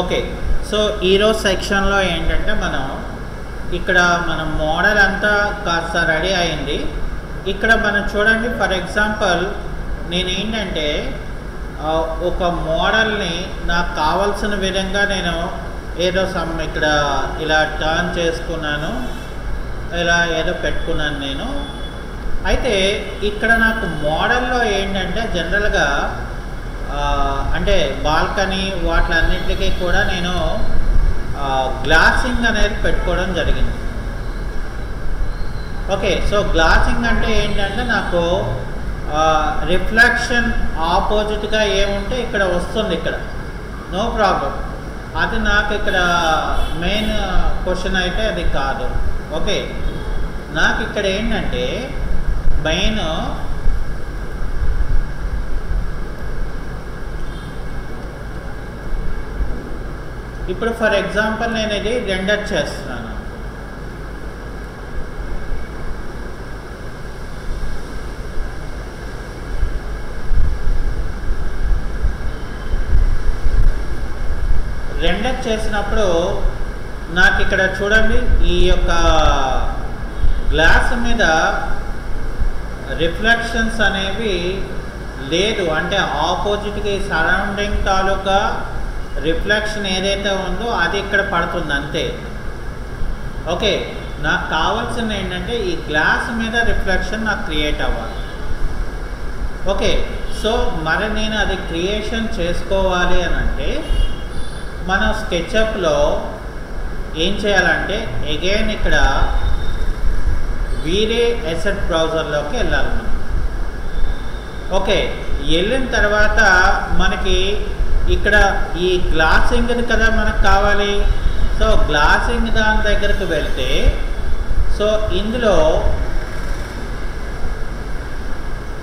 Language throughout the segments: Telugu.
ఓకే. సో ఈరోజు సెక్షన్లో ఏంటంటే ఇక్కడ మన మోడల్ అంతా కాస్త రెడీ అయింది. ఇక్కడ మనం చూడండి, ఫర్ ఎగ్జాంపుల్ నేనేంటంటే ఒక మోడల్ని నాకు కావాల్సిన విధంగా నేను ఏదో ఇక్కడ ఇలా టర్న్ చేసుకున్నాను, ఇలా ఏదో పెట్టుకున్నాను నేను. అయితే ఇక్కడ నాకు మోడల్లో ఏంటంటే జనరల్గా అంటే బాల్కనీ వాటిలన్నింటికి కూడా నేను గ్లాసింగ్ అనేది పెట్టుకోవడం జరిగింది. ఓకే, సో గ్లాసింగ్ అంటే ఏంటంటే నాకు రిఫ్లెక్షన్ ఆపోజిట్గా ఏముంటే ఇక్కడ వస్తుంది, ఇక్కడ నో ప్రాబ్లం. అది నాకు ఇక్కడ మెయిన్ క్వశ్చన్ అయితే అది కాదు. ఓకే, నాకు ఇక్కడ ఏంటంటే మెయిన్ ఇప్పుడు ఫర్ ఎగ్జాంపుల్ నేను ఇది రెండర్ చేస్తున్నాను. రెండర్ చేసినప్పుడు నాకు ఇక్కడ చూడండి, ఈ యొక్క గ్లాస్ మీద రిఫ్లెక్షన్స్ అనేవి లేదు, అంటే ఆపోజిట్గా ఈ సరౌండింగ్ తాలూకా రిఫ్లెక్షన్ ఏదైతే ఉందో అది ఇక్కడ పడుతుంది అంతే. ఓకే, నాకు కావాల్సింది ఏంటంటే ఈ గ్లాస్ మీద రిఫ్లెక్షన్ నాకు క్రియేట్ అవ్వాలి. ఓకే, సో మరి నేను అది క్రియేషన్ చేసుకోవాలి అని అంటే మనం స్కెచ్అప్లో ఏం చేయాలంటే అగైన్ ఇక్కడ వీరే అసెట్ బ్రౌజర్లోకి వెళ్ళాలి మనం. ఓకే, వెళ్ళిన తర్వాత మనకి ఇక్కడ ఈ గ్లాసింగ్ కదా మనకు కావాలి. సో గ్లాసింగ్ దాని దగ్గరకు వెళ్తే సో ఇందులో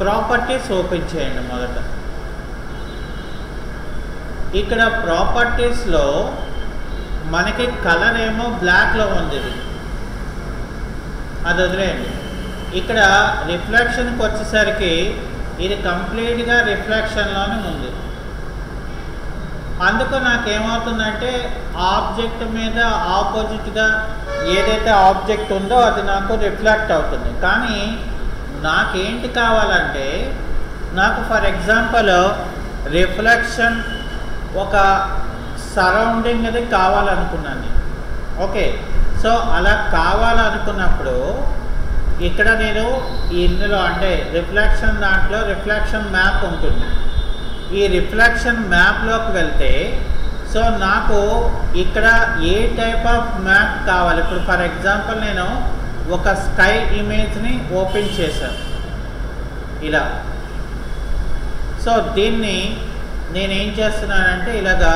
ప్రాపర్టీస్ ఓపెన్ చేయండి మొదట. ఇక్కడ ప్రాపర్టీస్లో మనకి కలర్ ఏమో బ్లాక్లో ఉంది, అది వదిలేయండి. ఇక్కడ రిఫ్లెక్షన్కి వచ్చేసరికి ఇది కంప్లీట్గా రిఫ్లెక్షన్లోనే ఉంది. అందుకు నాకేమవుతుందంటే ఆబ్జెక్ట్ మీద ఆపోజిట్గా ఏదైతే ఆబ్జెక్ట్ ఉందో అది నాకు రిఫ్లెక్ట్ అవుతుంది. కానీ నాకేంటి కావాలంటే నాకు ఫర్ ఎగ్జాంపుల్ రిఫ్లెక్షన్ ఒక సరౌండింగ్ అది కావాలనుకున్నాను. ఓకే, సో అలా కావాలనుకున్నప్పుడు ఇక్కడ నేను ఇందులో అంటే రిఫ్లెక్షన్ దాంట్లో రిఫ్లెక్షన్ మ్యాప్ ఉంటుంది. ఈ రిఫ్లెక్షన్ మ్యాప్లోకి వెళ్తే సో నాకు ఇక్కడ ఏ టైప్ ఆఫ్ మ్యాప్ కావాలి. ఇప్పుడు ఫర్ ఎగ్జాంపుల్ నేను ఒక స్కై ఇమేజ్ని ఓపెన్ చేశాను ఇలా. సో దీన్ని నేనేం చేస్తున్నానంటే ఇలాగా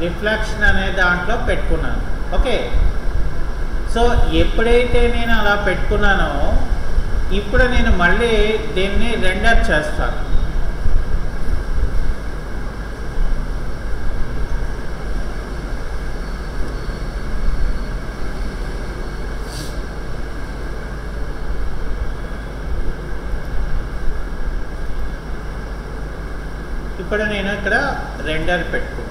రిఫ్లెక్షన్ అనే దాంట్లో పెట్టుకున్నాను. ఓకే, సో ఎప్పుడైతే నేను అలా పెట్టుకున్నానో ఇప్పుడు నేను మళ్ళీ దీన్ని రెండర్ చేస్తాను. ఇప్పుడు నేను ఇక్కడ రెండర్ పెట్టుకుంటాను.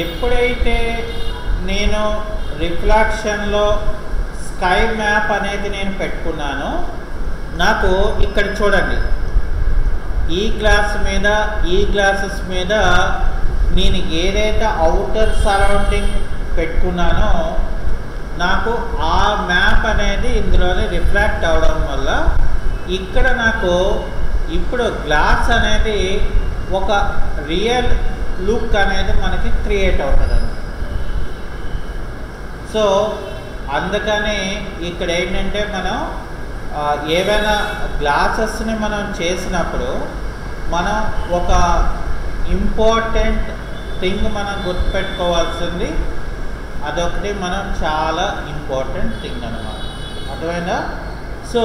ఎప్పుడైతే నేను రిఫ్లెక్షన్లో స్కై మ్యాప్ అనేది నేను పెట్టుకున్నానో నాకు ఇక్కడ చూడండి, ఈ గ్లాస్ మీద ఈ గ్లాసెస్ మీద నేను ఏదైతే అవుటర్ సరౌండింగ్ పెట్టుకున్నానో నాకు ఆ మ్యాప్ అనేది ఇందులోనే రిఫ్లెక్ట్ అవడం వల్ల ఇక్కడ నాకు ఇప్పుడు గ్లాస్ అనేది ఒక రియల్ లుక్ అనేది మనకి క్రియేట్ అవుతుంది. సో అందుకని ఇక్కడ ఏంటంటే మనం ఏవైనా గ్లాసెస్ని మనం చేసినప్పుడు మనం ఒక ఇంపార్టెంట్ థింగ్ మనం గుర్తుపెట్టుకోవాల్సింది, అదొకటి మనం చాలా ఇంపార్టెంట్ థింగ్ అన్నమాట. అర్థమైందా? సో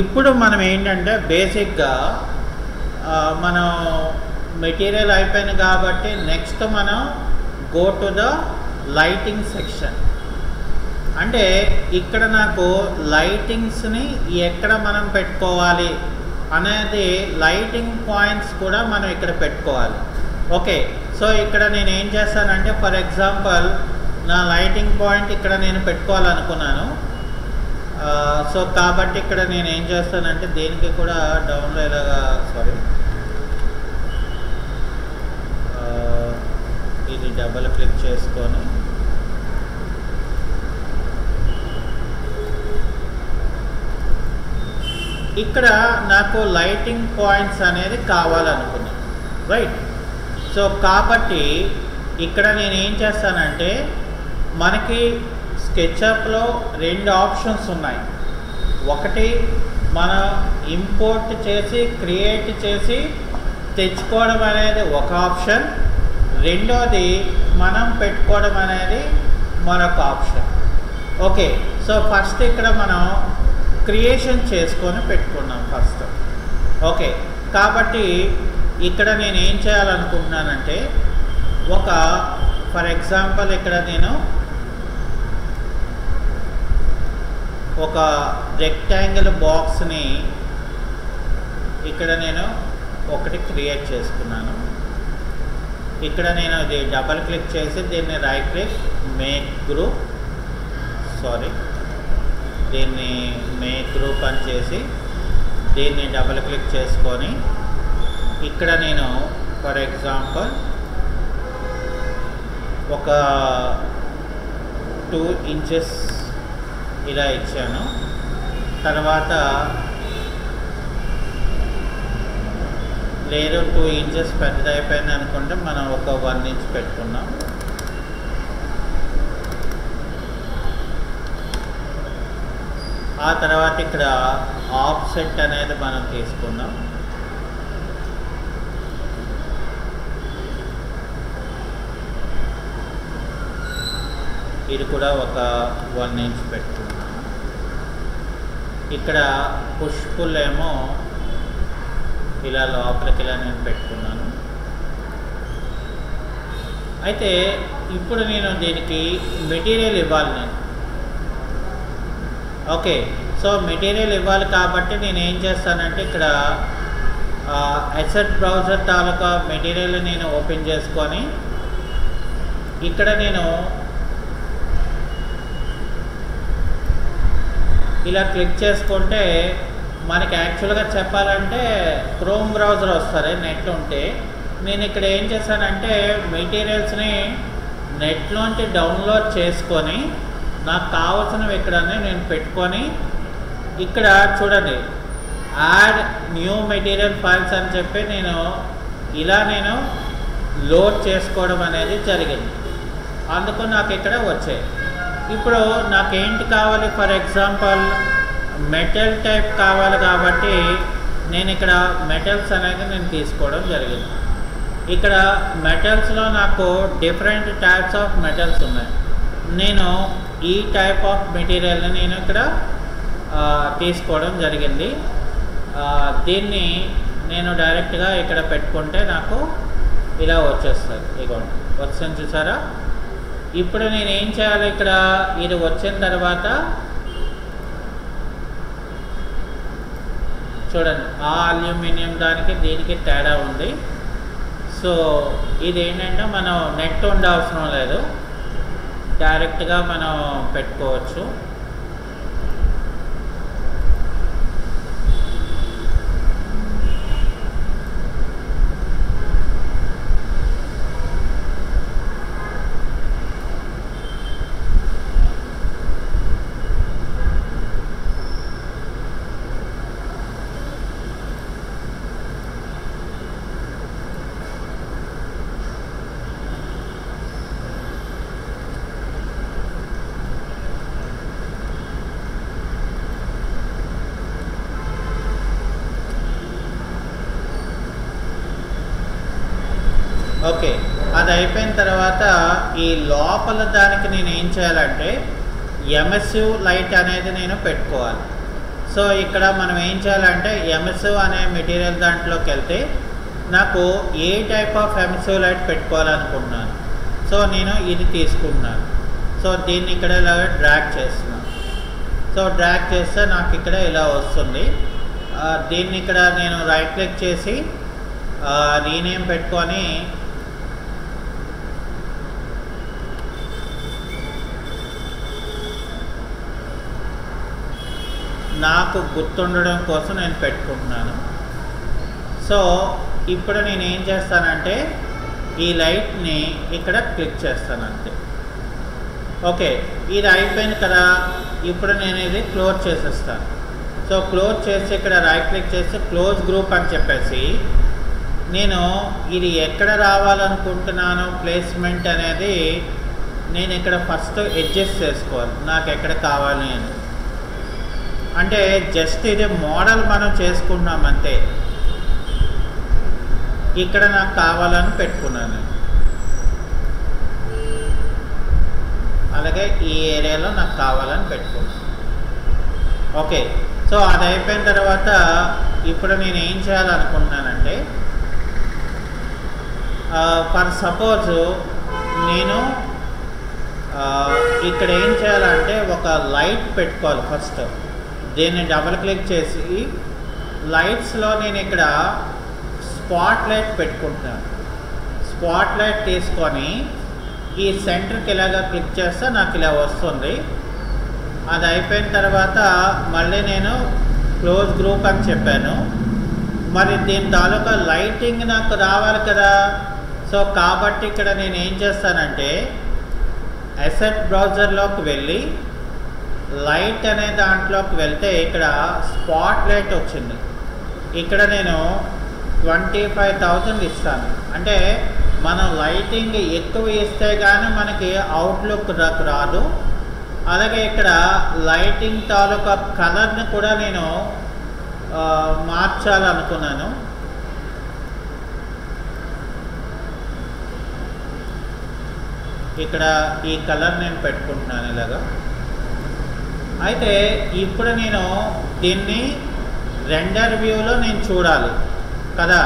ఇప్పుడు మనం ఏంటంటే బేసిక్గా మనం మెటీరియల్ అయిపోయింది కాబట్టి నెక్స్ట్ మనం go to the lighting section. అంటే ఇక్కడ నాకు లైటింగ్స్ని ఎక్కడ మనం పెట్టుకోవాలి అనేది లైటింగ్ పాయింట్స్ కూడా మనం ఇక్కడ పెట్టుకోవాలి. ఓకే, సో ఇక్కడ నేను ఏం చేస్తానంటే ఫర్ ఎగ్జాంపుల్ నా లైటింగ్ పాయింట్ ఇక్కడ నేను పెట్టుకోవాలనుకున్నాను. సో కాబట్టి ఇక్కడ నేను ఏం చేస్తానంటే దీనికి కూడా డౌన్లో ఇలాగా ఇది డబుల్ క్లిక్ చేసుకొని ఇక్కడ నాకు లైటింగ్ పాయింట్స్ అనేది కావాలనుకున్నాను, రైట్. సో కాబట్టి ఇక్కడ నేను ఏం చేస్తానంటే మనకి స్కెచ్అప్లో 2 ఆప్షన్స్ ఉన్నాయి. ఒకటి మనం ఇంపోర్ట్ చేసి క్రియేట్ చేసి తెచ్చుకోవడం అనేది ఒక ఆప్షన్, రెండోది మనం పెట్టుకోవడం అనేది మరొక ఆప్షన్. ఓకే, సో ఫస్ట్ ఇక్కడ మనం క్రియేషన్ చేసుకొని పెట్టుకున్నాం ఫస్ట్. ఓకే, కాబట్టి ఇక్కడ నేను ఏం చేయాలనుకుంటున్నానంటే ఫర్ ఎగ్జాంపుల్ ఇక్కడ నేను ఒక రెక్టాంగిల్ బాక్స్ని ఇక్కడ నేను ఒకటి క్రియేట్ చేసుకున్నాను. ఇక్కడ నేను ఇది డబల్ క్లిక్ చేసి దీన్ని రైట్ క్లిక్ మేక్ గ్రూప్ దీన్ని మేక్ గ్రూప్ అని చేసి దీన్ని డబల్ క్లిక్ చేసుకొని ఇక్కడ నేను ఫర్ ఎగ్జాంపుల్ ఒక 2 ఇంచెస్ ఇలా ఇచ్చాను. తర్వాత లేదు 2 ఇంచెస్ పెద్దదైపోయింది అనుకుంటే మనం ఒక 1 ఇంచ్ పెట్టుకున్నాం. ఆ తర్వాత ఇక్కడ ఆఫ్సెట్ అనేది మనం తీసుకున్నాం. ఇది కూడా ఒక 1 ఇంచ్ పెట్టుకున్నాను. ఇక్కడ పుష్ పుల్ ఏమో ఇలా లోపలికి ఇలా నేను పెట్టుకున్నాను. అయితే ఇప్పుడు నేను దీనికి మెటీరియల్ ఇవ్వాలి నేను. ఓకే, సో మెటీరియల్ ఇవ్వాలి కాబట్టి నేను ఏం చేస్తానంటే ఇక్కడ అసెట్ బ్రౌజర్ తాలూకా మెటీరియల్ నేను ఓపెన్ చేసుకొని ఇక్కడ నేను ఇలా క్లిక్ చేసుకుంటే మనకి యాక్చువల్గా చెప్పాలంటే క్రోమ్ బ్రౌజర్ వస్తుంది నెట్ ఉంటే. నేను ఇక్కడ ఏం చేశానంటే మెటీరియల్స్ని నెట్లోంచి డౌన్లోడ్ చేసుకొని నాకు కావాల్సినవి ఇక్కడనే నేను పెట్టుకొని ఇక్కడ చూడండి యాడ్ న్యూ మెటీరియల్ ఫైల్స్ అని చెప్పి నేను లోడ్ చేసుకోవడం అనేది జరిగింది. అందుకు నాకు ఇక్కడ వచ్చాయి. ఇప్పుడు నాకేంటి కావాలి, ఫర్ ఎగ్జాంపుల్ మెటల్ టైప్ కావాలి కాబట్టి నేను ఇక్కడ మెటల్స్ అనేది నేను తీసుకోవడం జరిగింది. ఇక్కడ మెటల్స్లో నాకు డిఫరెంట్ టైప్స్ ఆఫ్ మెటల్స్ ఉన్నాయి. నేను ఈ టైప్ ఆఫ్ మెటీరియల్ని నేను ఇక్కడ తీసుకోవడం జరిగింది. దీన్ని నేను డైరెక్ట్గా ఇక్కడ పెట్టుకుంటే నాకు ఇలా వచ్చేస్తుంది. ఇదిగోండి వచ్చింది చూసారా. ఇప్పుడు నేను ఏం చేయాలి, ఇక్కడ ఇది వచ్చిన తర్వాత చూడండి ఆ అల్యూమినియం దానికి దీనికి తేడా ఉంది. సో ఇది ఏంటంటే మనం నెట్ ఉండవసరం లేదు, డైరెక్ట్గా మనం పెట్టుకోవచ్చు. ఓకే, అది అయిపోయిన తర్వాత ఈ లోపల దానికి నేను ఏం చేయాలంటే ఎమ్ఎస్యు లైట్ అనేది నేను పెట్టుకోవాలి. సో ఇక్కడ మనం ఏం చేయాలంటే ఎమ్ఎస్యు అనే మెటీరియల్ దాంట్లోకి వెళ్తే నాకు a type of emissive light పెట్టుకోవాలనుకుంటున్నాను. సో నేను ఇది తీసుకుంటున్నాను. సో దీన్ని ఇక్కడ ఇలా డ్రాగ్ చేస్తున్నాను. సో డ్రాగ్ చేస్తే నాకు ఇక్కడ ఇలా వస్తుంది. దీన్ని ఇక్కడ నేను రైట్ క్లిక్ చేసి రీనేమ్ పెట్టుకొని నాకు గుర్తుండడం కోసం నేను పెట్టుకుంటున్నాను. సో ఇప్పుడు నేను ఏం చేస్తానంటే ఈ లైట్ని ఇక్కడ క్లిక్ చేస్తాను అంతే. ఓకే, ఇది అయిపోయింది కదా. ఇప్పుడు నేను ఇది క్లోజ్ చేసేస్తాను. సో క్లోజ్ చేసి ఇక్కడ రైట్ క్లిక్ చేసి క్లోజ్ గ్రూప్ అని చెప్పేసి నేను ఇది ఎక్కడ రావాలనుకుంటున్నాను ప్లేస్మెంట్ అనేది నేను ఇక్కడ ఫస్ట్ అడ్జస్ట్ చేసుకోవాలి, నాకు ఎక్కడ కావాలి అని. అంటే జస్ట్ ఇది మోడల్ మనం చేసుకున్నాం అంతే. ఇక్కడ నాకు కావాలని పెట్టుకున్నాను. అలాగే ఈ ఏరియాలో నాకు కావాలని పెట్టుకున్నాను. ఓకే, సో అది అయిపోయిన తర్వాత ఇప్పుడు నేను ఏం చేయాలనుకుంటున్నానంటే ఫర్ సపోజ్ నేను ఇక్కడ ఏం చేయాలంటే ఒక లైట్ పెట్టుకోవాలి. ఫస్ట్ దీన్ని డబుల్ క్లిక్ చేసి లైట్స్లో నేను ఇక్కడ స్పాట్ లైట్ పెట్టుకుంటున్నాను. స్పాట్ లైట్ తీసుకొని ఈ సెంటర్కి ఇలాగా క్లిక్ చేస్తే నాకు ఇలా వస్తుంది. అది అయిపోయిన తర్వాత మళ్ళీ నేను క్లోజ్ గ్రూప్ అని చెప్పాను. మరి దీని తాలూకా లైటింగ్ నాకు రావాలి కదా. సో కాబట్టి ఇక్కడ నేను ఏం చేస్తానంటే అసెట్ బ్రౌజర్లోకి వెళ్ళి లైట్ అనే దాంట్లోకి వెళ్తే ఇక్కడ స్పాట్ లైట్ వచ్చింది. ఇక్కడ నేను 25,000 ఇస్తాను. అంటే మనం లైటింగ్ ఎక్కువ ఇస్తే కానీ మనకి అవుట్లుక్ రాదు. అలాగే ఇక్కడ లైటింగ్ తాలూకా కలర్ని కూడా నేను మార్చాలనుకున్నాను. ఇక్కడ ఈ కలర్ నేను పెట్టుకుంటున్నాను ఇలాగా. అయితే ఇప్పుడు నేను దీన్ని రెండర్ వ్యూలో నేను చూడాలి కదా.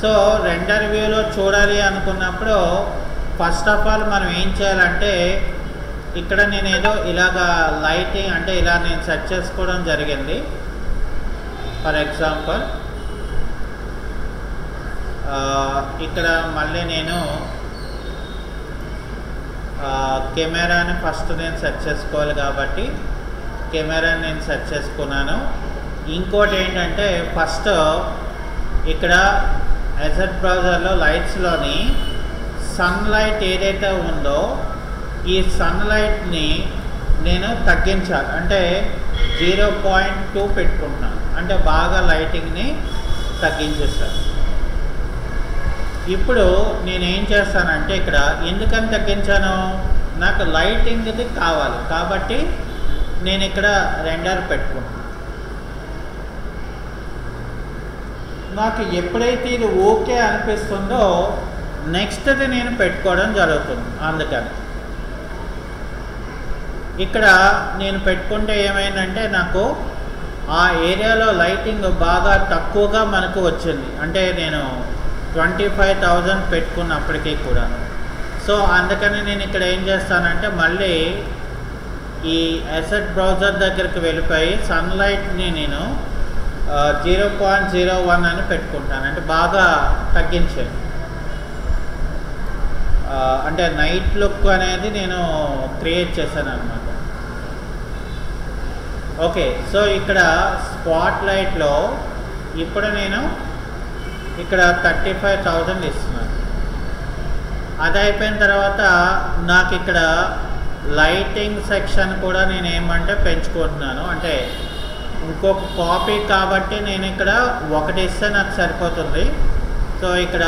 సో రెండర్ వ్యూలో చూడాలి అనుకున్నప్పుడు ఫస్ట్ ఆఫ్ ఆల్ మనం ఏం చేయాలంటే ఇక్కడ నేను ఏదో ఇలాగా లైటింగ్ అంటే ఇలా నేను సెట్ చేసుకోవడం జరిగింది. ఫర్ ఎగ్జాంపుల్ ఇక్కడ మళ్ళీ నేను కెమెరాని ఫస్ట్ నేను సెట్ చేసుకోవాలి కాబట్టి కెమెరాని నేను సెట్ చేసుకున్నాను. ఇంకోటి ఏంటంటే ఫస్ట్ ఇక్కడ అసెట్ బ్రౌజర్లో లైట్స్లోని సన్లైట్ ఏదైతే ఉందో ఈ సన్లైట్ని నేను తగ్గించాలి. అంటే 0.2 పెట్టుకుంటున్నాను. అంటే బాగా లైటింగ్ని తగ్గించేస్తాను. ఇప్పుడు నేనేం చేస్తానంటే ఇక్కడ ఎందుకని తగ్గించాను, నాకు లైటింగ్ది కావాలి కాబట్టి నేను ఇక్కడ రెండర్ పెట్టుకుంటాను. నాకు ఎప్పుడైతే ఇది ఓకే అనిపిస్తుందో నెక్స్ట్ది నేను పెట్టుకోవడం జరుగుతుంది. అందుకని ఇక్కడ నేను పెట్టుకుంటే ఏమైందంటే నాకు ఆ ఏరియాలో లైటింగ్ బాగా తక్కువగా మనకు వచ్చింది. అంటే నేను 25,000 పెట్టుకున్నప్పటికీ కూడా. సో అందుకని నేను ఇక్కడ ఏం చేస్తానంటే మళ్ళీ ఈ అసెట్ బ్రౌజర్ దగ్గరికి వెళ్ళిపోయి సన్లైట్ని నేను 0.01 అని పెట్టుకుంటాను. అంటే బాగా తగ్గించాను. అంటే నైట్ లుక్ అనేది నేను క్రియేట్ చేశాను అన్నమాట. ఓకే, సో ఇక్కడ స్పాట్ లైట్లో ఇప్పుడు నేను ఇక్కడ 35,000 ఇస్తున్నాను. అది అయిపోయిన తర్వాత నాకు ఇక్కడ లైటింగ్ సెక్షన్ కూడా నేను ఏమంటే పెంచుకుంటున్నాను. అంటే ఇంకొక కాపీ కాబట్టి నేను ఇక్కడ ఒకటి ఇస్తే నాకు సరిపోతుంది. సో ఇక్కడ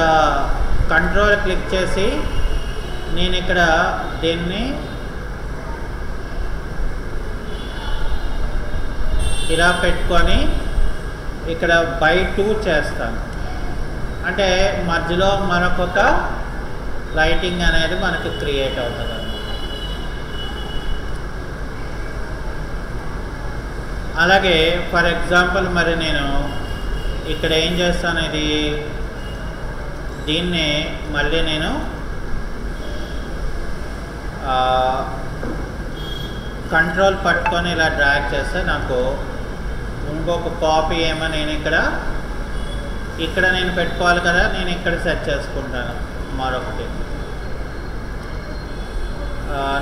కంట్రోల్ క్లిక్ చేసి నేను ఇక్కడ దీన్ని ఇలా పెట్టుకొని ఇక్కడ by 2 చేస్తాను. అంటే మధ్యలో మరొక లైటింగ్ అనేది మనకు క్రియేట్ అవుతుంది. అలాగే ఫర్ ఎగ్జాంపుల్ మరి నేను ఇక్కడ ఏం చేస్తాను, ఇది దీన్ని మళ్ళీ నేను కంట్రోల్ పట్టుకొని ఇలా డ్రాగ్ చేస్తే నాకు ఇంకొక కాపీ ఏమో నేను ఇక్కడ నేను పెట్టుకోవాలి కదా, నేను ఇక్కడ సెట్ చేసుకుంటాను మరొకటి.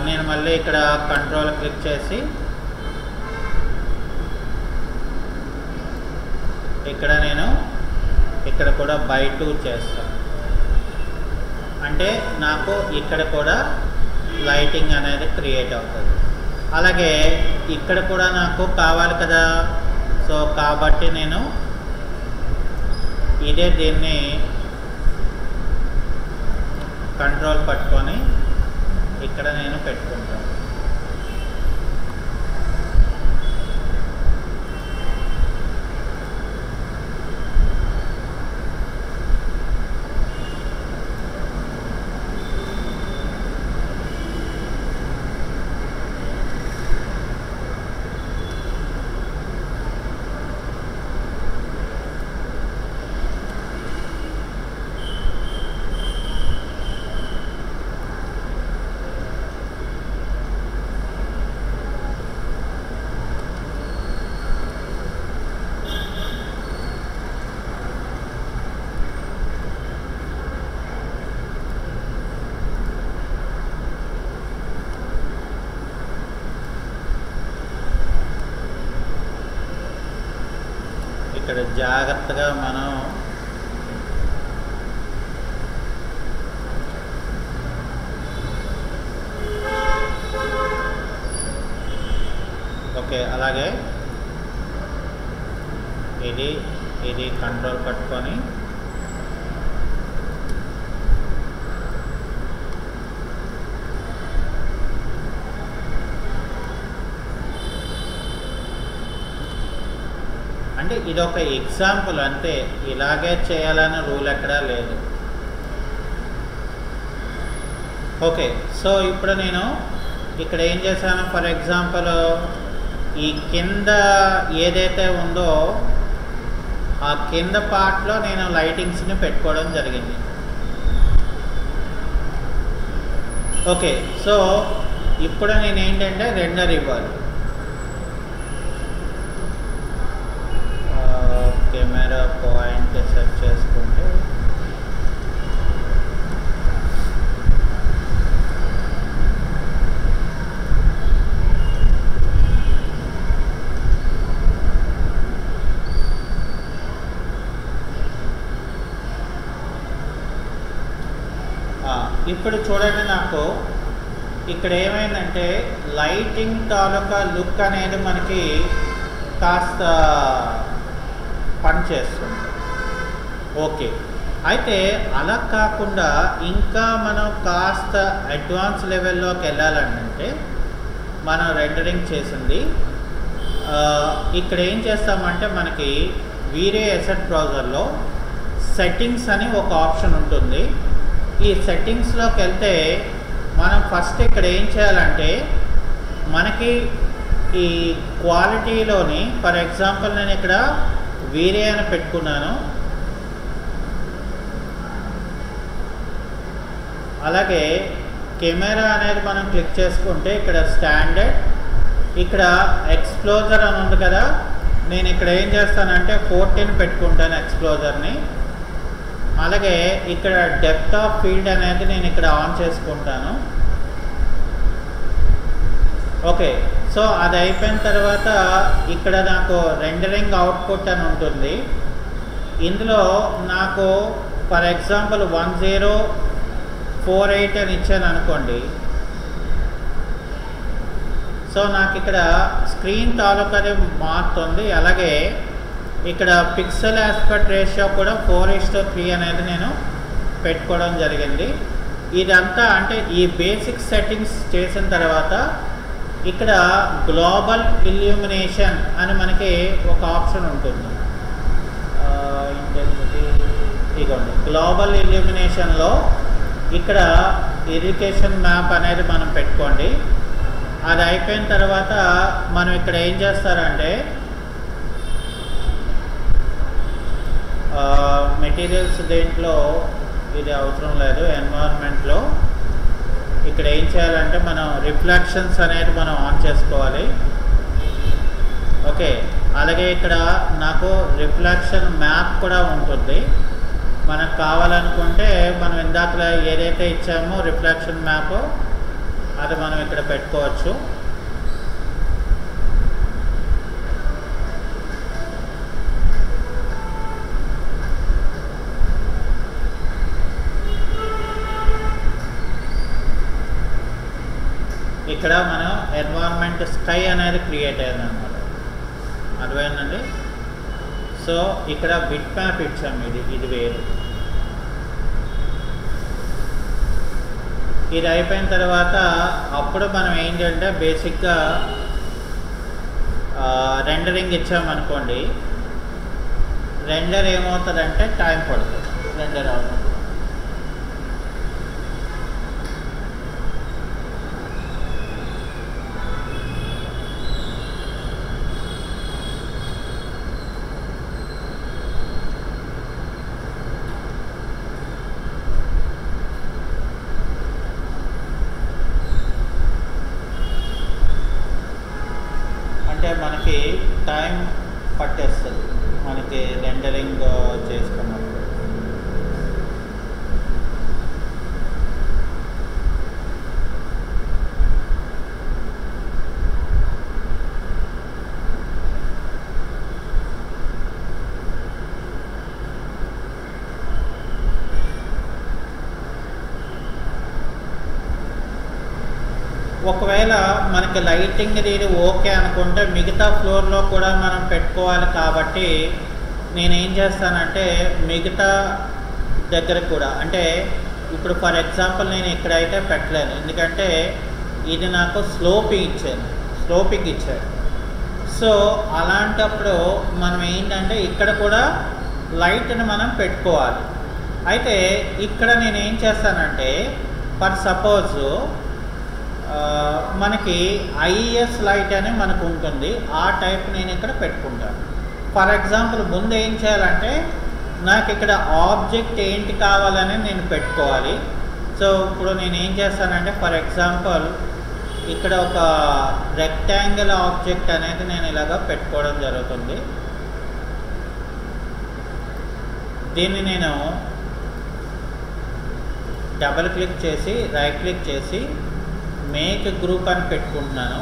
నేను మళ్ళీ ఇక్కడ కంట్రోల్ క్లిక్ చేసి ఇక్కడ కూడా బై 2 చేస్తాను. అంటే నాకు ఇక్కడ కూడా లైటింగ్ అనేది క్రియేట్ అవుతుంది. అలాగే ఇక్కడ కూడా నాకు కావాలి కదా, సో కాబట్టి నేను దీన్ని కంట్రోల్ పట్టుకొని ఇక్కడ నేను పెట్టుకుంటాను. ఇక్కడ జాగ్రత్తగా మనం ఓకే. అలాగే ఇది కంట్రోల్ పట్టుకొని అంటే ఇదొక ఎగ్జాంపుల్ అంతే, ఇలాగే చేయాలని రూల్ ఎక్కడా లేదు. ఓకే, సో ఇప్పుడు నేను ఇక్కడ ఏం చేశాను, ఫర్ ఎగ్జాంపుల్ ఈ కింద ఏదైతే ఉందో ఆ కింద పార్ట్లో నేను లైటింగ్స్ని పెట్టుకోవడం జరిగింది. ఓకే, సో ఇప్పుడు నేను ఏంటంటే రెండర్ ఇవ్వాలి. కెమెరా పాయింట్ సెట్ చేసుకుంటే ఇప్పుడు చూడండి, నాకు ఇక్కడ ఏమైందంటే లైటింగ్ తాలూకా లుక్ అనేది మనకి కాస్త పనిచేస్తుంది. ఓకే, అయితే అలా కాకుండా ఇంకా మనం కాస్త అడ్వాన్స్ లెవెల్లోకి వెళ్ళాలంటే మనం రెండరింగ్ చేసింది ఇక్కడ ఏం చేస్తామంటే మనకి వీరే ఎసెట్ బ్రౌజర్లో సెట్టింగ్స్ అని ఒక ఆప్షన్ ఉంటుంది. ఈ సెట్టింగ్స్లోకి వెళ్తే మనం ఫస్ట్ ఇక్కడ ఏం చేయాలంటే మనకి ఈ క్వాలిటీలోని ఫర్ ఎగ్జాంపుల్ నేను ఇక్కడ వీరే అని పెట్టుకున్నాను. అలాగే కెమెరా అనేది మనం క్లిక్ చేసుకుంటే ఇక్కడ స్టాండర్డ్, ఇక్కడ ఎక్స్ప్లోజర్ అని ఉంది కదా, నేను ఇక్కడ ఏం చేస్తానంటే 14 పెట్టుకుంటాను ఎక్స్ప్లోజర్ని. అలాగే ఇక్కడ డెప్త్ ఆఫ్ ఫీల్డ్ అనేది నేను ఇక్కడ ఆన్ చేసుకుంటాను. ఓకే, సో అది అయిపోయిన తర్వాత ఇక్కడ నాకు రెండరింగ్ అవుట్పుట్ అని ఉంటుంది. ఇందులో నాకు ఫర్ ఎగ్జాంపుల్ 1048 అని ఇచ్చాను అనుకోండి. సో నాకు ఇక్కడ స్క్రీన్ తాలూకాది మారుతుంది. అలాగే ఇక్కడ పిక్సెల్ ఆస్పెక్ట్ రేషియో కూడా 4:3 అనేది నేను పెట్టుకోవడం జరిగింది. ఇదంతా అంటే ఈ బేసిక్ సెట్టింగ్స్ చేసిన తర్వాత ఇక్కడ గ్లోబల్ ఇల్యూమినేషన్ అని మనకి ఒక ఆప్షన్ ఉంటుంది. ఇదిగోండి, గ్లోబల్ ఇల్యూమినేషన్లో ఇక్కడ ఇరిగేషన్ మ్యాప్ అనేది మనం పెట్టుకోండి. అది అయిపోయిన తర్వాత మనం ఇక్కడ ఏం చేస్తారంటే మెటీరియల్స్ దేంట్లో ఇది అవసరం లేదు. ఎన్వైరన్మెంట్లో ఇక్కడ ఏం చేయాలంటే మనం రిఫ్లెక్షన్స్ అనేది మనం ఆన్ చేసుకోవాలి. ఓకే, అలాగే ఇక్కడ నాకు రిఫ్లెక్షన్ మ్యాప్ కూడా ఉంటుంది. మనకు కావాలనుకుంటే మనం ఇందాక ఏదైతే ఇచ్చామో రిఫ్లెక్షన్ మ్యాప్ అది మనం ఇక్కడ పెట్టుకోవచ్చు. ఇక్కడ మనం ఎన్వైరన్మెంట్ స్కై అనేది క్రియేట్ అయ్యింది అన్నమాట. అర్థమైందండి. సో ఇక్కడ బిట్ మ్యాప్ ఇచ్చాము. ఇది వేరు. ఇది అయిపోయిన తర్వాత అప్పుడు మనం ఏంటంటే బేసిక్గా రెండరింగ్ ఇచ్చామనుకోండి, రెండర్ ఏమవుతుందంటే టైం పడుతుంది రెండర్ అవడం. మనకి టైం పట్టేస్తుంది మనకి రెండరింగ్ చేసుకున్నప్పుడు. ఒకవేళ మనకి లైటింగ్ ఇది ఓకే అనుకుంటే మిగతా ఫ్లోర్లో కూడా మనం పెట్టుకోవాలి. కాబట్టి నేనేం చేస్తానంటే మిగతా దగ్గర కూడా, అంటే ఇప్పుడు ఫర్ ఎగ్జాంపుల్ నేను ఇక్కడైతే పెట్టలేను, ఎందుకంటే ఇది నాకు స్లోపింగ్ ఇచ్చాడు. సో అలాంటప్పుడు మనం ఏంటంటే ఇక్కడ కూడా లైట్ని మనం పెట్టుకోవాలి. అయితే ఇక్కడ నేనేం చేస్తానంటే ఫర్ సపోజ్ మనకి ఐఎస్ లైట్ అని మనకు ఉంటుంది, ఆ టైప్ నేను ఇక్కడ పెట్టుకుంటాను. ఫర్ ఎగ్జాంపుల్ ముందు ఏం చేయాలంటే నాకు ఇక్కడ ఆబ్జెక్ట్ ఏంటి కావాలని నేను పెట్టుకోవాలి. సో ఇప్పుడు నేను ఏం చేస్తానంటే ఫర్ ఎగ్జాంపుల్ ఇక్కడ ఒక రెక్టాంగిల్ ఆబ్జెక్ట్ అనేది నేను ఇలాగా పెట్టుకోవడం జరుగుతుంది. దీన్ని నేను డబుల్ క్లిక్ చేసి రైట్ క్లిక్ చేసి మేక్ గ్రూప్ అని పెట్టుకుంటున్నాను.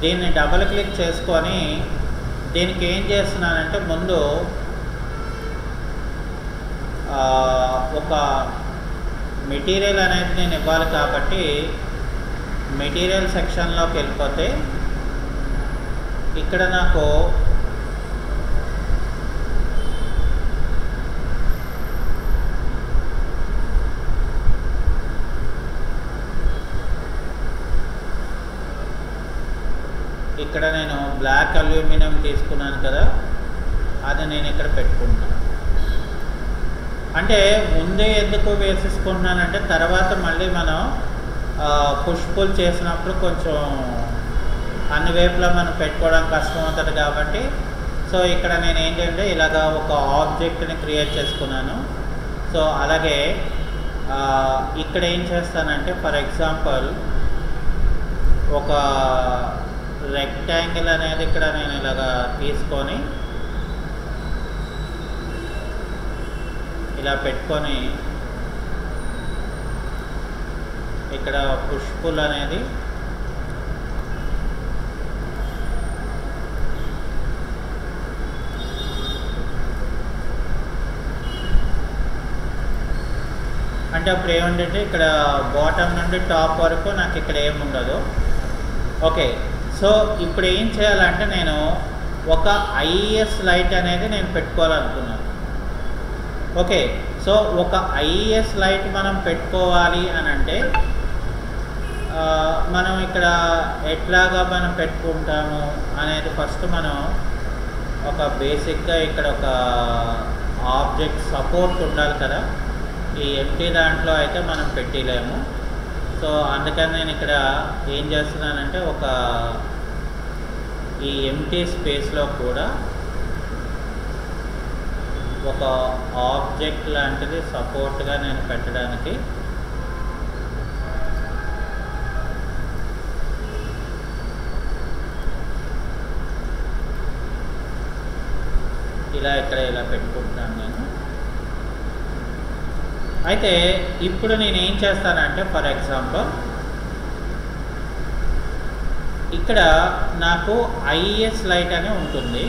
దీన్ని డబుల్ క్లిక్ చేసుకొని దీనికి ఏం చేస్తున్నానంటే ముందు ఒక మెటీరియల్ అనేది నేను ఇవ్వాలి. కాబట్టి మెటీరియల్ సెక్షన్లోకి వెళ్ళిపోతే ఇక్కడ నాకు ఇక్కడ నేను బ్లాక్ అల్యూమినియం తీసుకున్నాను కదా, అది నేను ఇక్కడ పెట్టుకుంటున్నాను. అంటే ముందే ఎందుకు వేసేసుకుంటున్నానంటే తర్వాత మళ్ళీ మనం పుష్ పుల్ చేసినప్పుడు కొంచెం అన్ని వైపులా మనం పెట్టుకోవడం కష్టం అవుతుంది కాబట్టి. సో ఇక్కడ నేను ఏంటంటే ఇలాగా ఒక ఆబ్జెక్ట్ని క్రియేట్ చేసుకున్నాను. సో అలాగే ఇక్కడ ఏం చేస్తానంటే ఫర్ ఎగ్జాంపుల్ ఒక రెక్టాంగిల్ అనేది ఇక్కడ నేను ఇలాగా తీసుకొని ఇలా పెట్టుకొని ఇక్కడ పుష్ పుల్ అనేది అంటే అప్పుడు ఏముందంటే ఇక్కడ బాటమ్ నుండి టాప్ వరకు నాకు ఇక్కడ ఏముండదు. ఓకే, సో ఇప్పుడు ఏం చేయాలంటే నేను ఒక ఐఎస్ లైట్ అనేది నేను పెట్టుకోవాలనుకున్నాను. ఓకే, సో ఒక ఐఎస్ లైట్ మనం పెట్టుకోవాలి అని అంటే మనం ఇక్కడ ఎట్లాగా మనం పెట్టుకుంటాము అనేది ఫస్ట్ మనం ఒక బేసిక్గా ఇక్కడ ఒక ఆబ్జెక్ట్ సపోర్ట్ ఉండాలి కదా. ఈ ఎంటీ దాంట్లో అయితే మనం పెట్టలేము. సో అందుకని నేను ఇక్కడ ఏం చేస్తున్నానంటే ఒక ఈ ఎంటీ స్పేస్లో కూడా ఒక ఆబ్జెక్ట్ లాంటిది సపోర్ట్గా నేను పెట్టడానికి ఇలా ఇక్కడ ఇలా పెట్టుకుంటున్నాను నేను. అయితే ఇప్పుడు నేను ఏం చేస్తానంటే ఫర్ ఎగ్జాంపుల్ ఇక్కడ నాకు ఐఎస్ లైట్ అని ఉంటుంది.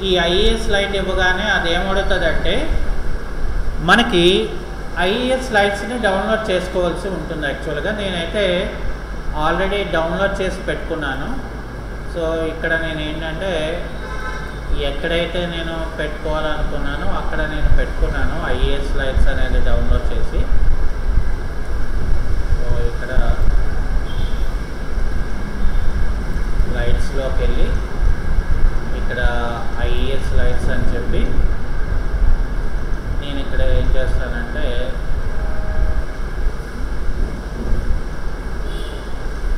ఈ ఐఎస్ లైట్ ఇవ్వగానే అదేమడుతుందంటే మనకి ఐఎస్ లైట్స్ని డౌన్లోడ్ చేసుకోవాల్సి ఉంటుంది. యాక్చువల్గా నేనైతే ఆల్రెడీ డౌన్లోడ్ చేసి పెట్టుకున్నాను. సో ఇక్కడ నేను ఏంటంటే ఎక్కడైతే నేను పెట్టుకోవాలనుకున్నానో అక్కడ నేను పెట్టుకున్నాను ఐఏఎస్ లైట్స్ అనేది డౌన్లోడ్ చేసి. సో ఇక్కడ లైట్స్లోకి వెళ్ళి ఇక్కడ ఐఏఎస్ లైట్స్ అని చెప్పి నేను ఇక్కడ ఏం చేస్తానంటే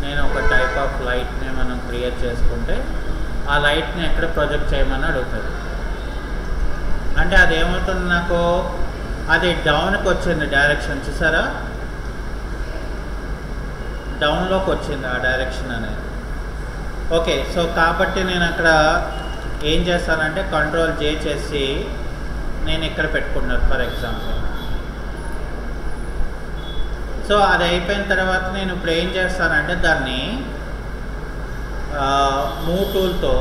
నేను ఒక టైప్ ఆఫ్ లైట్ని మనం క్రియేట్ చేసుకుంటే ఆ లైట్ని ఎక్కడ ప్రొజెక్ట్ చేయమని అడుగుతుంది. అంటే అదేమవుతుంది, నాకు అది డౌన్కి వచ్చింది డైరెక్షన్, చూసారా, డౌన్లోకి వచ్చింది ఆ డైరెక్షన్ అనేది. ఓకే, సో కాబట్టి నేను అక్కడ ఏం చేస్తానంటే కంట్రోల్ జే చేసి నేను ఇక్కడ పెట్టుకున్నాను ఫర్ ఎగ్జాంపుల్. సో అది అయిపోయిన తర్వాత నేను ఇప్పుడు ఏం చేస్తానంటే దాన్ని మూవ్ టూల్తో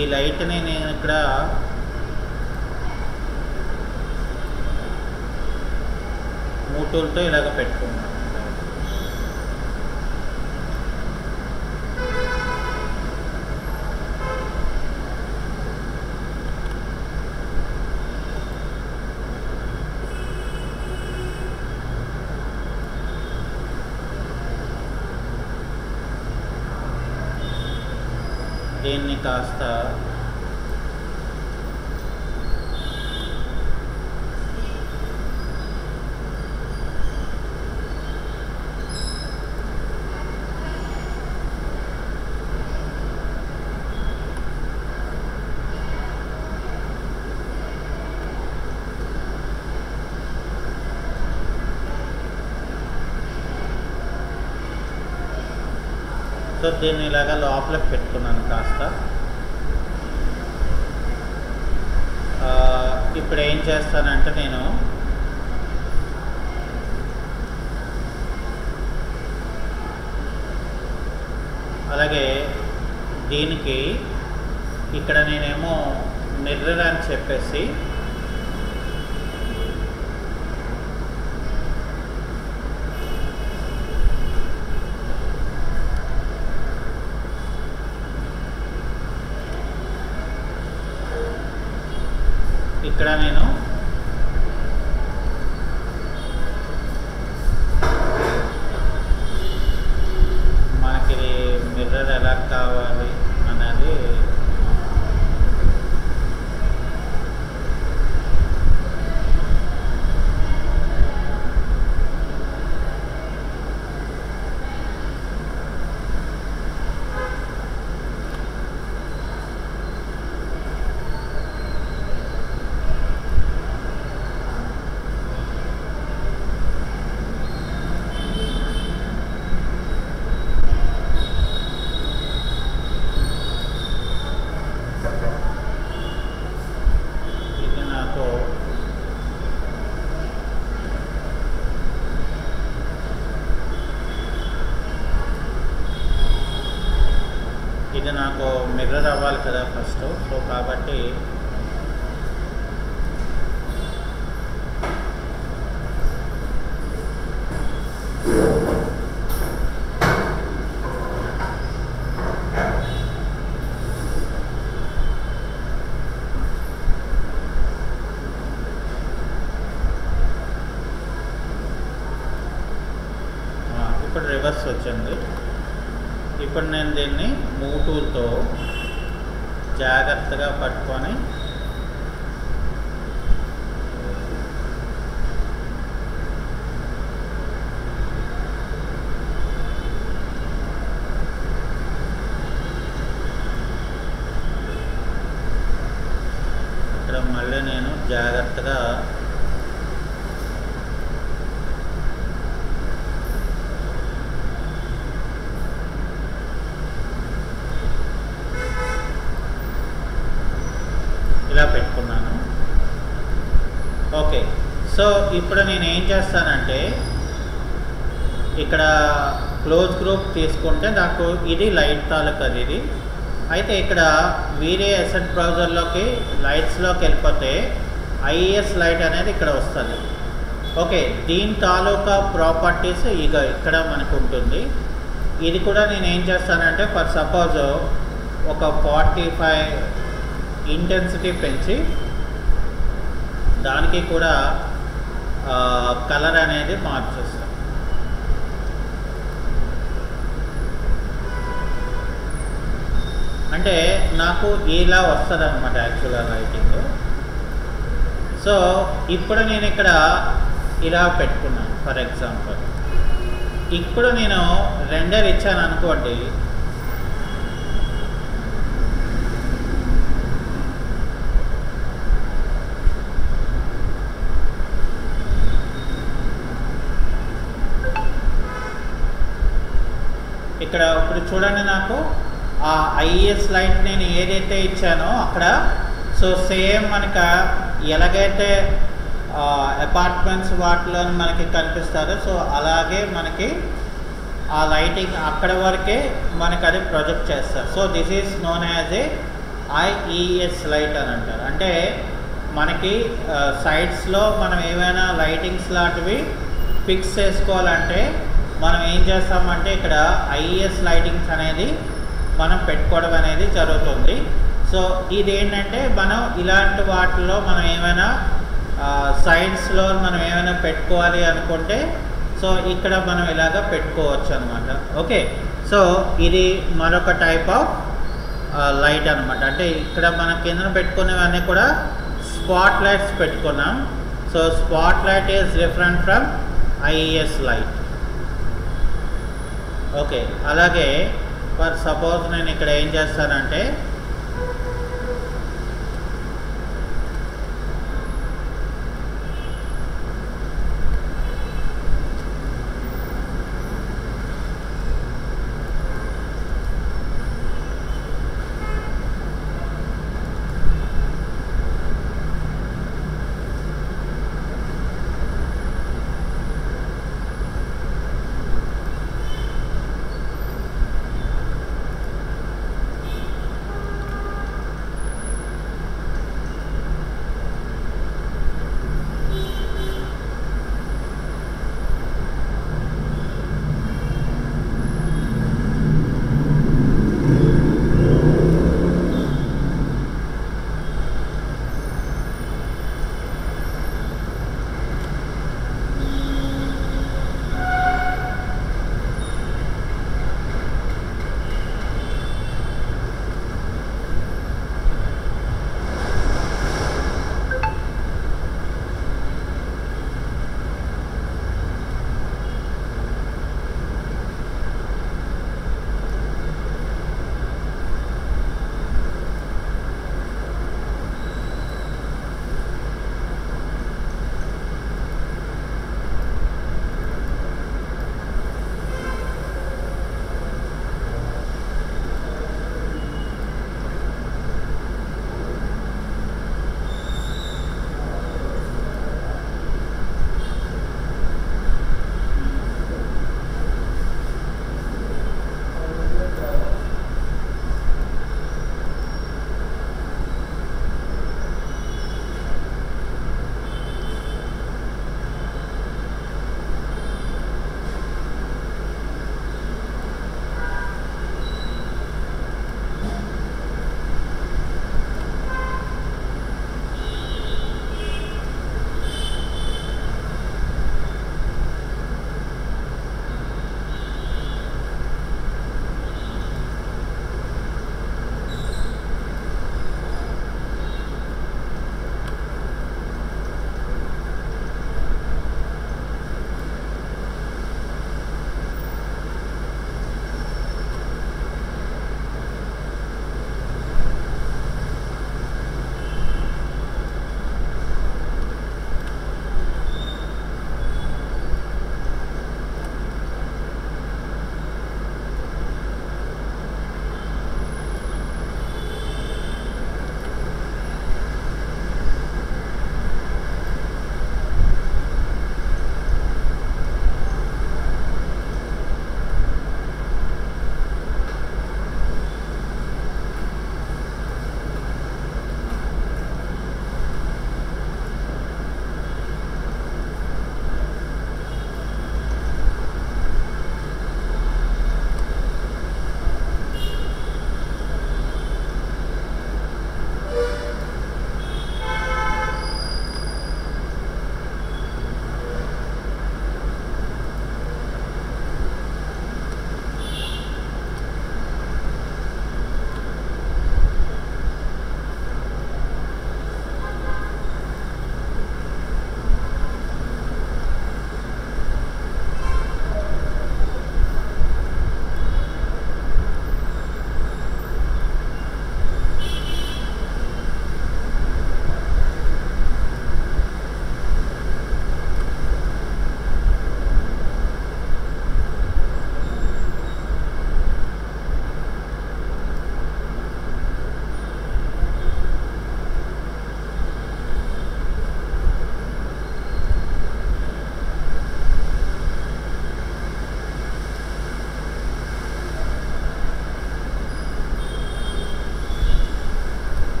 ఈ లైట్ని నేను ఇక్కడ మూవ్ టూల్తో ఇలాగ పెట్టుకున్నాను. దీన్ని కాస్త సో దీన్ని ఇలాగా లోపలికి పెట్టుకున్నాను కాస్త. ఇప్పుడు ఏం చేస్తానంటే నేను అలాగే దీనికి ఇక్కడ నేనేమో మిర్రర్ అని చెప్పేసి ఇక్కడ నేను మనకి మిర్రర్ ఎలా కావాలి అనేది ఇది నాకు మిర్రర్ అవ్వాలి కదా ఫస్ట్. సో కాబట్టి ఇప్పుడు రివర్స్ వచ్చింది. ఇప్పుడు నేను దీన్ని మూవ్ టూల్తో జాగ్రత్తగా పట్టుకొని మళ్ళీ నేను జాగ్రత్తగా ఇలా పెట్టుకున్నాను. ఓకే, సో ఇప్పుడు నేను ఏం చేస్తానంటే ఇక్కడ క్లోజ్ గ్రూప్ తీసుకుంటే నాకు ఇది లైట్ తాలూకది ఇది. అయితే ఇక్కడ వేరే అసెట్ బ్రౌజర్లోకి లైట్స్లోకి వెళ్ళిపోతే ఐఎస్ లైట్ అనేది ఇక్కడ వస్తుంది. ఓకే, దీని తాలూకా ప్రాపర్టీస్ ఇక్కడ మనకు ఉంటుంది. ఇది కూడా నేను ఏం చేస్తానంటే ఫర్ సపోజ్ ఒక 45 ఇంటెన్సిటీ పెంచి దానికి కూడా కలర్ అనేది మార్చేస్తాను. అంటే నాకు ఇలా వస్తుంది అనమాట యాక్చువల్గా లైటింగ్. సో ఇప్పుడు నేను ఇక్కడ ఇలా పెట్టుకున్నాను ఫర్ ఎగ్జాంపుల్. ఇప్పుడు నేను రెండర్ ఇచ్చాను అనుకోండి, ఇక్కడ ఇప్పుడు చూడండి నాకు ఆ ఐఎస్ లైట్ నేను ఏదైతే ఇచ్చానో అక్కడ సో సేమ్ మనకు ఎలాగైతే అపార్ట్మెంట్స్ వాటిలో మనకి కనిపిస్తారో సో అలాగే మనకి ఆ లైటింగ్ అక్కడ వరకే మనకు అది ప్రొజెక్ట్ చేస్తారు. So this is known as a IES light అని అంటారు. అంటే మనకి సైడ్స్లో మనం ఏమైనా లైటింగ్స్ లాంటివి ఫిక్స్ చేసుకోవాలంటే మనం ఏం చేస్తామంటే ఇక్కడ ఐఈఎస్ లైటింగ్స్ అనేది మనం పెట్టుకోవడం అనేది జరుగుతుంది. సో ఇదేంటంటే మనం ఇలాంటి వాటిలో మనం ఏమైనా సైడ్స్లో మనం ఏమైనా పెట్టుకోవాలి అనుకుంటే సో ఇక్కడ మనం ఇలాగ పెట్టుకోవచ్చు అనమాట. ఓకే, సో ఇది మరొక టైప్ ఆఫ్ లైట్ అనమాట. అంటే ఇక్కడ మన కింద పెట్టుకునేవన్నీ కూడా స్పాట్ లైట్స్ పెట్టుకున్నాం. So spot light is different from IES light. Okay, అలాగే ఫర్ సపోజ్ నేను ఇక్కడ ఏం చేస్తానంటే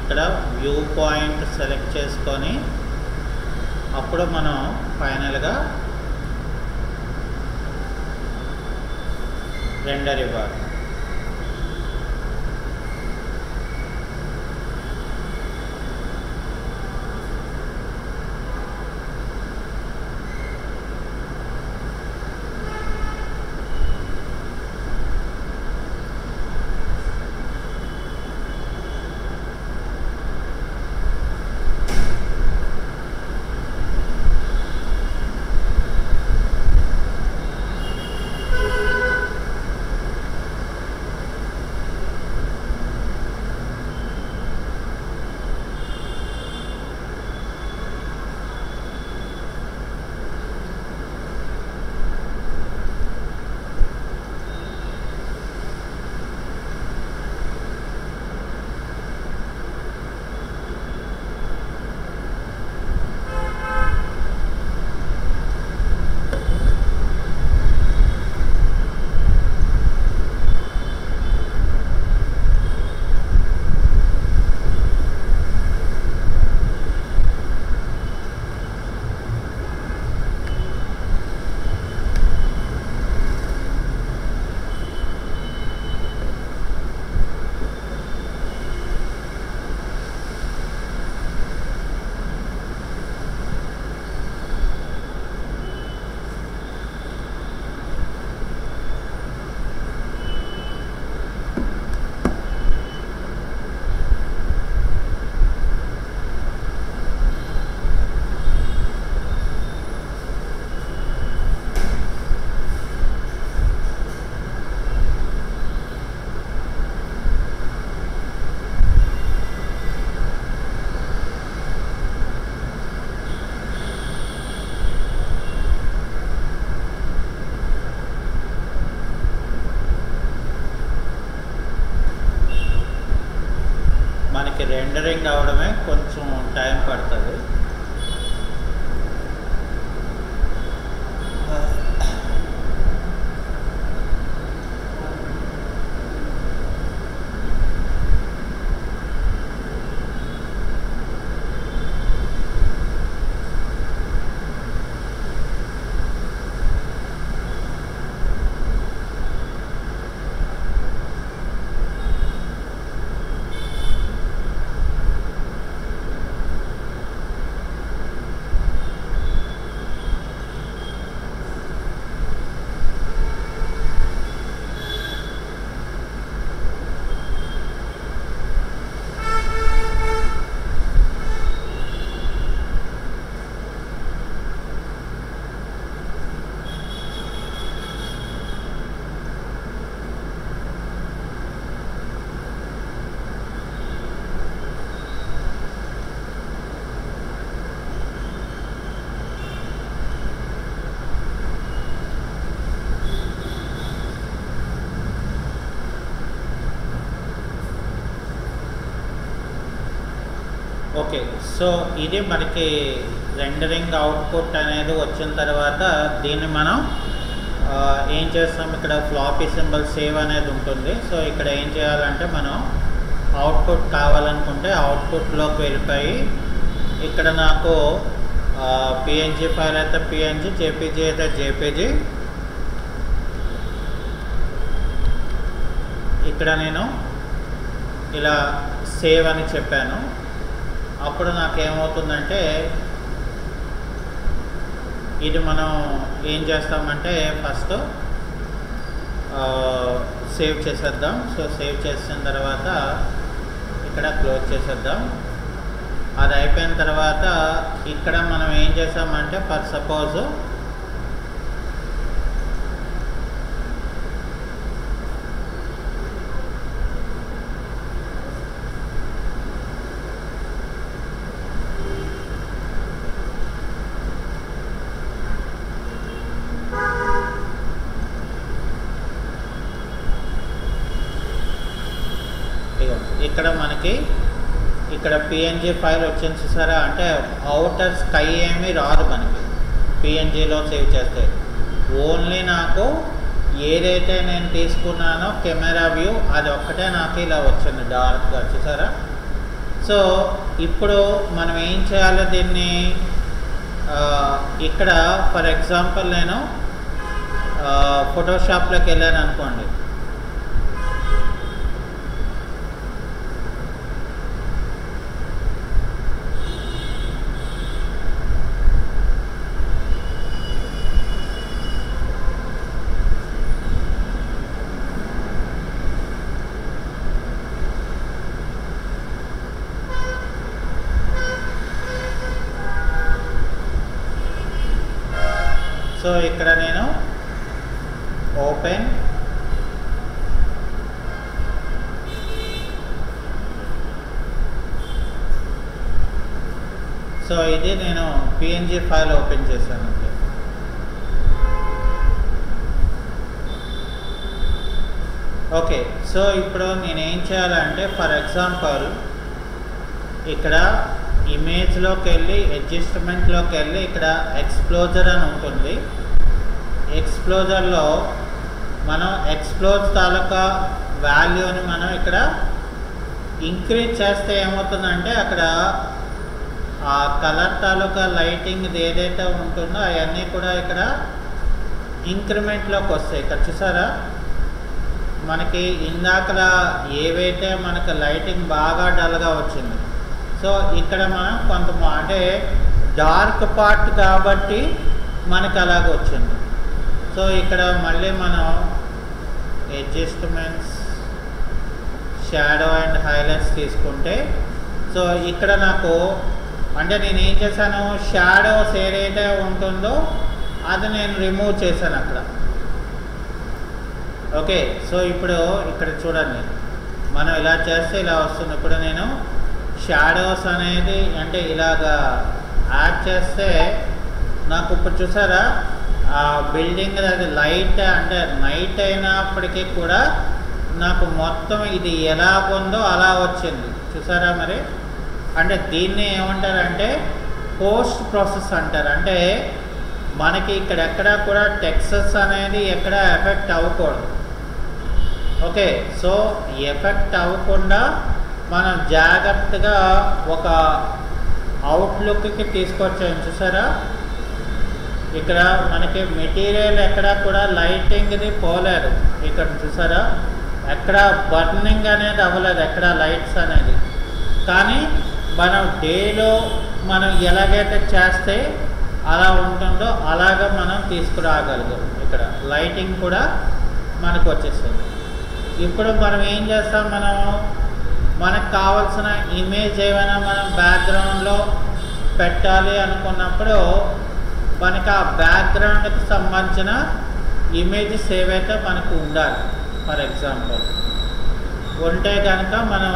ఇక్కడ వ్యూ పాయింట్ సెలెక్ట్ చేసుకొని అప్పుడు మనం ఫైనల్గా రెండర్ ఇవ్వాలి. మనకి రెండరింగ్ అవడమే కొంచెం టైం పడుతుంది. ఓకే, సో ఇది మనకి రెండరింగ్ అవుట్పుట్ అనేది వచ్చిన తర్వాత దీన్ని మనం ఏం చేస్తాం, ఇక్కడ ఫ్లాపీ సింబల్ సేవ్ అనేది ఉంటుంది. సో ఇక్కడ ఏం చేయాలంటే మనం అవుట్పుట్ కావాలనుకుంటే అవుట్పుట్లోకి వెళ్ళిపోయి ఇక్కడ నాకు పిఎన్జీ ఫైల్ అయితే పిఎన్జీ, జేపీజీ అయితే జేపీజీ, ఇక్కడ నేను ఇలా సేవ్ అని చెప్పాను. అప్పుడు నాకేమవుతుందంటే ఇది మనం ఏం చేస్తామంటే ఫస్ట్ సేవ్ చేసేద్దాం. సో సేవ్ చేసిన తర్వాత ఇక్కడ క్లోజ్ చేసేద్దాం. అది అయిపోయిన తర్వాత ఇక్కడ మనం ఏం చేసామంటే ఫర్ సపోజ్ ఇక్కడ మనకి ఇక్కడ పిఎన్జీ ఫైల్ వచ్చింది చూసారా, అంటే అవుటర్ స్కై ఏమీ రాదు మనకి పిఎన్జీలో సేవ్ చేస్తే. ఓన్లీ నాకు ఏదైతే నేను తీసుకున్నానో కెమెరా వ్యూ అది ఒక్కటే నాకు ఇలా వచ్చింది డార్క్గా చూసారా. సో ఇప్పుడు మనం ఏం చేయాలి దీన్ని, ఇక్కడ ఫర్ ఎగ్జాంపుల్ నేను ఫోటోషాప్లోకి వెళ్ళాను అనుకోండి. సో ఇక్కడ నేను ఓపెన్, సో ఇది నేను పిఎన్జి ఫైల్ ఓపెన్ చేశాను. ఓకే, సో ఇప్పుడు నేను ఏం చేయాలంటే ఫర్ ఎగ్జాంపుల్ ఇక్కడ ఇమేజ్లోకి వెళ్ళి అడ్జస్ట్మెంట్లోకి వెళ్ళి ఇక్కడ ఎక్స్ప్లోజర్ అని ఉంటుంది. ఎక్స్ప్లోజర్లో మనం ఎక్స్ప్లోజ్ తాలూకా వాల్యూని మనం ఇక్కడ ఇంక్రీజ్ చేస్తే ఏమవుతుందంటే అక్కడ ఆ కలర్ తాలూకా లైటింగ్ ఏదైతే ఉంటుందో అవన్నీ కూడా ఇక్కడ ఇంక్రిమెంట్లోకి వస్తాయి. ఇక్కడ చూసారా, మనకి ఇందాకల ఏవైతే మనకు లైటింగ్ బాగా డల్గా వచ్చింది, సో ఇక్కడ మనం కొంత అంటే డార్క్ పార్ట్ కాబట్టి మనకు అలాగ వచ్చింది. సో ఇక్కడ మళ్ళీ మనం అడ్జస్ట్మెంట్స్, షాడో అండ్ హైలైట్స్ తీసుకుంటే, సో ఇక్కడ నాకు అంటే నేను ఏం చేశాను, షాడోస్ ఏదైతే ఉంటుందో అది నేను రిమూవ్ చేశాను అక్కడ. ఓకే, సో ఇప్పుడు ఇక్కడ చూడండి, మనం ఇలా చేస్తే ఇలా వస్తుంది. ఇప్పుడు నేను షాడోస్ అనేది అంటే ఇలాగా యాడ్ చేస్తే నాకు ఇప్పుడు చూసారా ఆ బిల్డింగ్ అది లైట్ అంటే నైట్ అయినప్పటికీ కూడా నాకు మొత్తం ఇది ఎలా ఉందో అలా వచ్చింది. చూసారా మరి, అంటే దీన్ని ఏమంటారంటే పోస్ట్ ప్రాసెస్ అంటారు. అంటే మనకి ఇక్కడెక్కడ కూడా టెక్స్చర్స్ అనేది ఎక్కడ ఎఫెక్ట్ అవ్వకూడదు. ఓకే, సో ఎఫెక్ట్ అవ్వకుండా మనం జాగ్రత్తగా ఒక అవుట్లుక్కి తీసుకొచ్చాము. చూసారా, ఇక్కడ మనకి మెటీరియల్ ఎక్కడ కూడా లైటింగ్ది పోలేదు. ఇక్కడ చూసారా, ఎక్కడ బర్నింగ్ అనేది అవ్వలేదు, ఎక్కడ లైట్స్ అనేది. కానీ మనం డేలో మనం ఎలాగైతే చేస్తే అలా ఉంటుందో అలాగ మనం తీసుకురాగలుగుతాం. ఇక్కడ లైటింగ్ కూడా మనకు వచ్చేస్తుంది. ఇప్పుడు మనం ఏం చేస్తాం, మనకు కావాల్సిన ఇమేజ్ ఏమైనా మనం బ్యాక్గ్రౌండ్లో పెట్టాలి అనుకున్నప్పుడు మనకు ఆ బ్యాక్గ్రౌండ్కి సంబంధించిన ఇమేజెస్ ఏవైతే మనకు ఉండాలి. ఫర్ ఎగ్జాంపుల్ ఉంటే కనుక మనం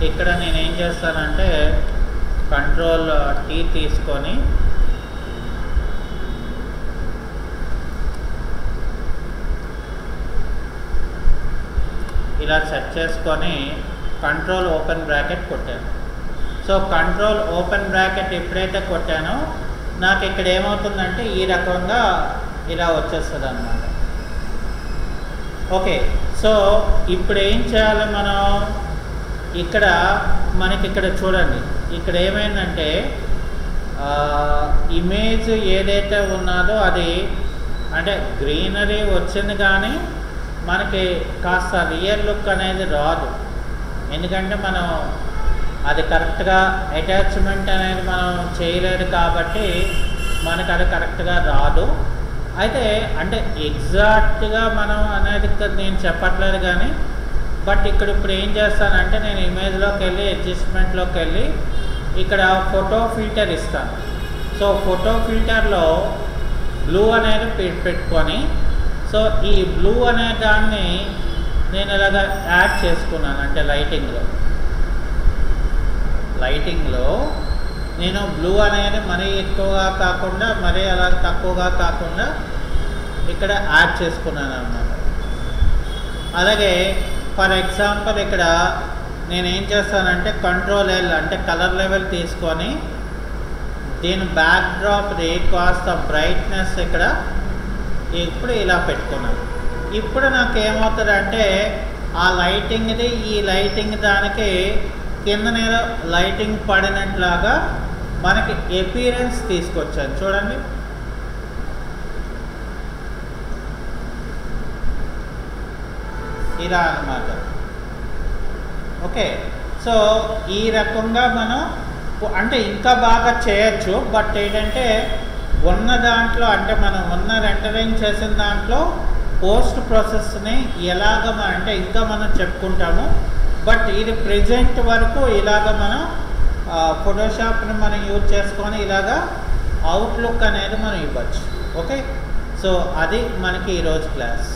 ఇక్కడ నేనేం చేస్తానంటే కంట్రోల్ టీ తీసుకొని ఇలా సెట్ చేసుకొని కంట్రోల్ ఓపెన్ బ్రాకెట్ కొట్టాను. సో కంట్రోల్ ఓపెన్ బ్రాకెట్ ఎప్పుడైతే కొట్టానో నాకు ఇక్కడ ఏమవుతుందంటే ఈ రకంగా ఇలా వచ్చేస్తుంది అన్నమాట. ఓకే, సో ఇప్పుడు ఏం చేయాలి మనం, ఇక్కడ మనకి ఇక్కడ చూడండి, ఇక్కడ ఏమైందంటే ఇమేజ్ ఏదైతే ఉన్నదో అది అంటే గ్రీనరీ వచ్చింది కానీ మనకి కాస్త రియల్ లుక్ అనేది రాదు. ఎందుకంటే మనం అది కరెక్ట్గా అటాచ్మెంట్ అనేది మనం చేయలేదు కాబట్టి మనకు అది కరెక్ట్గా రాదు. అయితే అంటే ఎగ్జాక్ట్గా మనం అనేది నేను చెప్పట్లేదు కానీ బట్ ఇక్కడ ఇప్పుడు ఏం చేస్తానంటే నేను ఇమేజ్లోకి వెళ్ళి అడ్జస్ట్మెంట్లోకి వెళ్ళి ఇక్కడ ఫోటో ఫిల్టర్ ఇస్తాను. సో ఫోటో ఫిల్టర్లో బ్లూ అనేది పెట్టుకొని సో ఈ బ్లూ అనే దాన్ని నేను ఇలాగ యాడ్ చేసుకున్నాను. అంటే లైటింగ్లో నేను బ్లూ అనేది మరీ ఎక్కువగా కాకుండా మరీ అలా తక్కువగా కాకుండా ఇక్కడ యాడ్ చేసుకున్నాను అన్నమాట. అలాగే ఫర్ ఎగ్జాంపుల్ ఇక్కడ నేనేం చేస్తానంటే కంట్రోల్ ఎల్ అంటే కలర్ లెవెల్ తీసుకొని దీని బ్యాక్ డ్రాప్ది కాస్త బ్రైట్నెస్ ఇక్కడ ఇప్పుడు ఇలా పెట్టుకున్నాను. ఇప్పుడు నాకు ఏమవుతుందంటే ఆ లైటింగ్ది ఈ లైటింగ్ దానికి కింద నేను లైటింగ్ పడినట్లాగా మనకి ఎపిరెన్స్ తీసుకొచ్చాను. చూడండి, ఇలా అన్నమాట. ఓకే, సో ఈ రకంగా మనం అంటే ఇంకా బాగా చేయొచ్చు. బట్ ఏంటంటే ఉన్న దాంట్లో అంటే మనం ఉన్న రెండరింగ్ చేసిన దాంట్లో పోస్ట్ ప్రాసెస్ని ఎలాగ అంటే ఇంకా మనం చెప్పుకుంటాము. బట్ ఇది ప్రెజెంట్ వరకు ఇలాగ మనం ఫోటోషాప్ని మనం యూజ్ చేసుకొని ఇలాగా అవుట్లుక్ అనేది మనం ఇవ్వచ్చు. ఓకే, సో అది మనకి ఈరోజు క్లాస్.